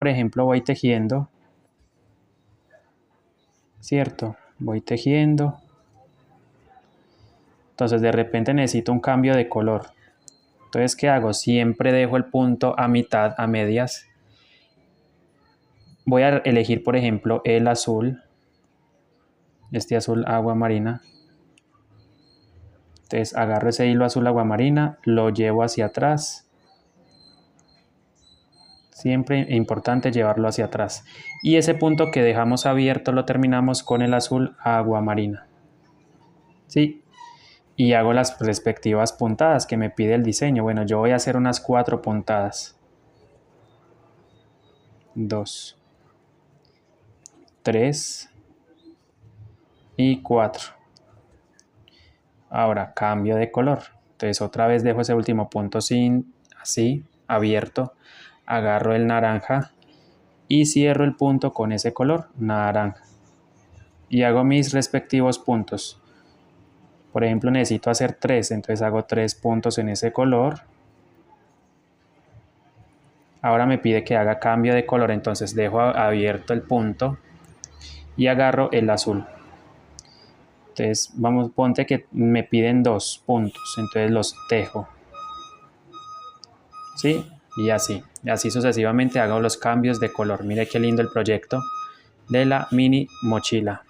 por ejemplo, voy tejiendo, ¿cierto? Voy tejiendo. Entonces de repente necesito un cambio de color. Entonces, ¿qué hago? Siempre dejo el punto a mitad, a medias. Voy a elegir, por ejemplo, el azul. Este azul agua marina. Entonces agarro ese hilo azul agua marina, lo llevo hacia atrás. Siempre es importante llevarlo hacia atrás. Y ese punto que dejamos abierto lo terminamos con el azul agua marina. ¿Sí? Y hago las respectivas puntadas que me pide el diseño. Bueno, yo voy a hacer unas 4 puntadas. 2, 3 y 4. Ahora cambio de color. Entonces otra vez dejo ese último punto sin, así, abierto. Agarro el naranja y cierro el punto con ese color, naranja. Y hago mis respectivos puntos. Por ejemplo, necesito hacer 3, entonces hago 3 puntos en ese color. Ahora me pide que haga cambio de color, entonces dejo abierto el punto y agarro el azul. Entonces, vamos, ponte que me piden 2 puntos, entonces los tejo. ¿Sí? Y así sucesivamente hago los cambios de color. Mire qué lindo el proyecto de la mini mochila.